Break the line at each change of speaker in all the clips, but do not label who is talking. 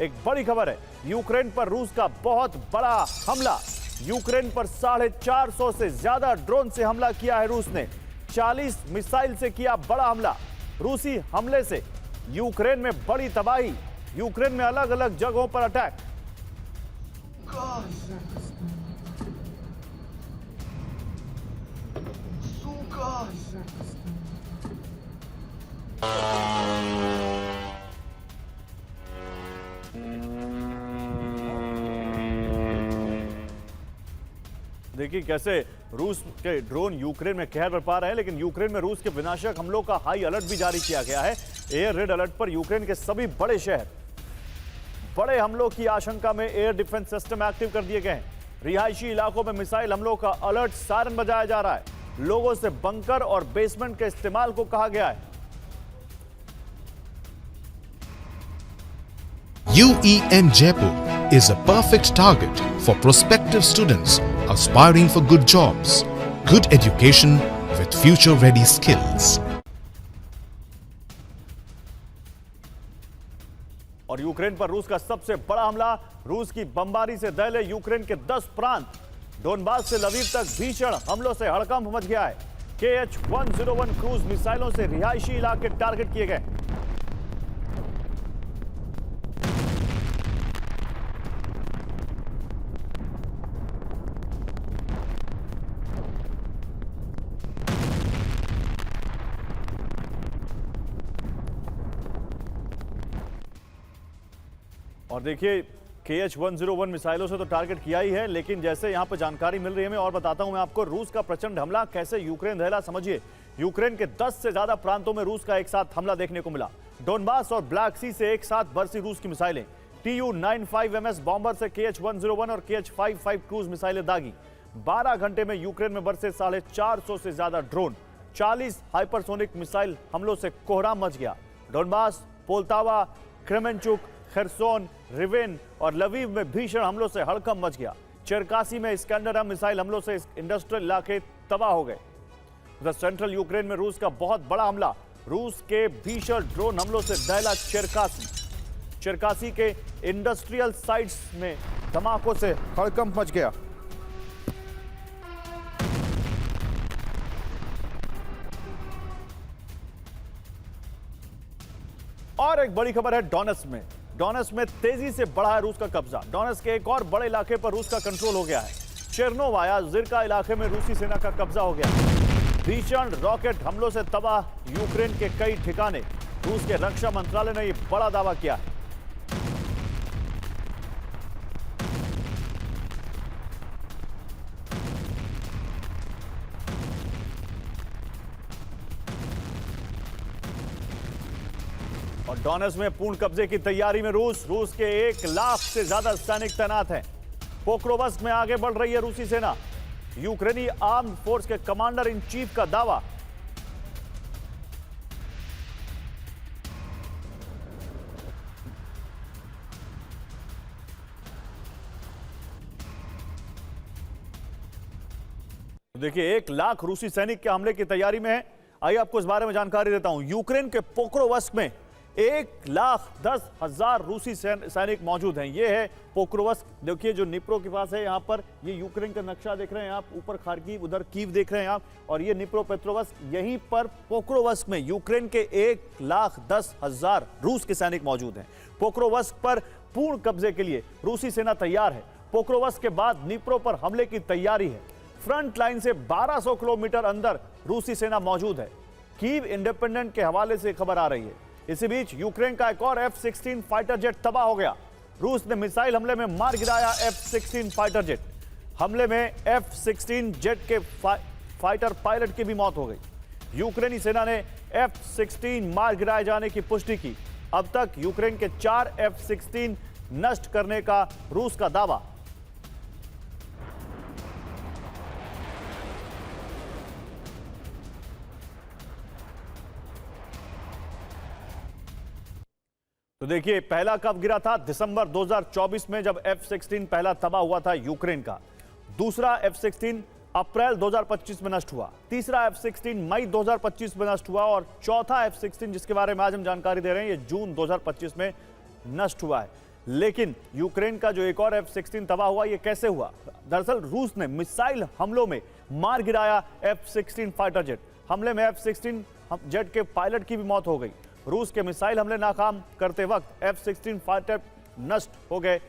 एक बड़ी खबर है, यूक्रेन पर रूस का बहुत बड़ा हमला। यूक्रेन पर 450 से ज्यादा ड्रोन से हमला किया है रूस ने। 40 मिसाइल से किया बड़ा हमला। रूसी हमले से यूक्रेन में बड़ी तबाही। यूक्रेन में अलग अलग जगहों पर अटैक। देखिए कैसे रूस के ड्रोन यूक्रेन में कहर बरपा रहे हैं, लेकिन यूक्रेन में रूस के विनाशक हमलों का हाई अलर्ट भी जारी किया गया है। एयर रेड अलर्ट पर यूक्रेन के सभी बड़े शहर। बड़े हमलों की आशंका में एयर डिफेंस सिस्टम एक्टिव कर दिए गए हैं। रिहायशी इलाकों में मिसाइल हमलों का अलर्ट सायरन बजाया जा रहा है। लोगों से बंकर और बेसमेंट के इस्तेमाल को कहा गया है।
UEM Jaipur is a perfect target for prospective students aspiring for good jobs, good education with future-ready skills.
और यूक्रेन पर रूस का सबसे बड़ा हमला। रूस की बमबारी से दहले यूक्रेन के 10 प्रांत। डोनबास से लवीव तक भीषण हमलों से हड़कंप मच गया है। KH-101 क्रूज मिसाइलों से रिहायशी इलाके टारगेट किए गए। और देखिए KH-101 मिसाइलों से तो टारगेट किया ही है, लेकिन जैसे यहां पर जानकारी मिल रही है मैं और बताता हूं मैं आपको। रूस का प्रचंड हमला कैसे यूक्रेन दहला, समझिए। यूक्रेन के 10 से ज्यादा प्रांतों में रूस का एक साथ हमला देखने को मिला। डोनबास और ब्लैक सी से एक साथ बरसी रूस की मिसाइलें। Tu-95MS बॉम्बर से KH-101 और KH-55 क्रूज मिसाइलें दागी। 12 घंटे में यूक्रेन में बरसे 450 से ज्यादा ड्रोन। 40 हाइपरसोनिक मिसाइल हमलों से कोहराम मच गया। डोनबास, पोल्तावा, क्रेमेंचुक, खरसोन, रिवेन और लवीव में भीषण हमलों से हड़कंप मच गया। चेरकासी में इस्कंदर मिसाइल हमलों से इंडस्ट्रियल इलाके तबाह हो गए। उधर सेंट्रल यूक्रेन में रूस का बहुत बड़ा हमला। रूस के भीषण ड्रोन हमलों से दहला चेरकासी। चेरकासी के इंडस्ट्रियल साइट्स में धमाकों से हड़कंप मच गया। और एक बड़ी खबर है डोनेट्स्क में। डोनेट्स्क में तेजी से बढ़ा है रूस का कब्जा। डोनेट्स्क के एक और बड़े इलाके पर रूस का कंट्रोल हो गया है। चेरनोवाया जिरका इलाके में रूसी सेना का कब्जा हो गया है। भीषण रॉकेट हमलों से तबाह यूक्रेन के कई ठिकाने। रूस के रक्षा मंत्रालय ने यह बड़ा दावा किया है। और डोनेट्स्क में पूर्ण कब्जे की तैयारी में रूस के 1 लाख से ज्यादा सैनिक तैनात हैं। पोक्रोवस्क में आगे बढ़ रही है रूसी सेना। यूक्रेनी आर्म्ड फोर्स के कमांडर इन चीफ का दावा। देखिए 1 लाख रूसी सैनिक के हमले की तैयारी में है। आइए आपको इस बारे में जानकारी देता हूं। यूक्रेन के पोक्रोवस्क में 1,10,000 रूसी सैनिक मौजूद हैं। ये है पोक्रोवस्क। देखिए जो निप्रो के पास है यहाँ पर, ये यूक्रेन का नक्शा देख रहे हैं आप। ऊपर खार्किव, उधर कीव देख रहे हैं आप, और ये निप्रो पेट्रोवस्क। यहीं पर पोक्रोवस्क में यूक्रेन के 1,10,000 रूस के सैनिक मौजूद हैं। पोक्रोवस्क पर पूर्ण कब्जे के लिए रूसी सेना तैयार है। पोक्रोवस्क के बाद निप्रो पर हमले की तैयारी है। फ्रंट लाइन से 1200 किलोमीटर अंदर रूसी सेना मौजूद है। कीव इंडिपेंडेंट के हवाले से खबर आ रही है। इसी बीच यूक्रेन का एक और F-16 फाइटर जेट तबाह हो गया। रूस ने मिसाइल हमले में मार गिराया F-16 फाइटर जेट। हमले में F-16 जेट के फाइटर पायलट की भी मौत हो गई। यूक्रेनी सेना ने F-16 मार गिराए जाने की पुष्टि की। अब तक यूक्रेन के 4 F-16 नष्ट करने का रूस का दावा। तो देखिए पहला कब गिरा था? दिसंबर 2024 में, जब F-16 पहला तबाह हुआ था यूक्रेन का। दूसरा F-16 अप्रैल 2025 में नष्ट हुआ। तीसरा F-16 मई 2025 में नष्ट हुआ। और चौथा F-16 जिसके बारे में आज हम जानकारी दे रहे हैं, ये जून 2025 में नष्ट हुआ है। लेकिन यूक्रेन का जो एक और F-16 तबाह हुआ, ये कैसे हुआ? दरअसल रूस ने मिसाइल हमलों में मार गिराया F-16 फाइटर जेट। हमले में F-16 जेट के पायलट की भी मौत हो गई। रूस के मिसाइल हमले नाकाम करते वक्त F-16 फाइटर नष्ट हो गए।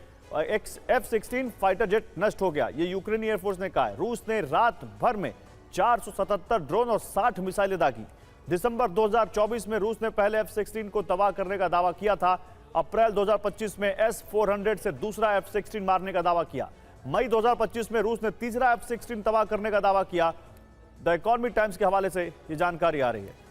F-16 फाइटर जेट नष्ट हो गया, ये यूक्रेनी एयरफोर्स ने कहा है। रूस ने रात भर में 477 ड्रोन और 60 मिसाइलें दागी। दिसंबर 2024 में रूस ने पहले F-16 को तबाह करने का दावा किया था। अप्रैल 2025 में S-400 से दूसरा F-16 मारने का दावा किया। मई 2025 में रूस ने तीसरा F-16 तबाह करने का दावा किया। द इकोनॉमिक टाइम्स के हवाले से ये जानकारी आ रही है।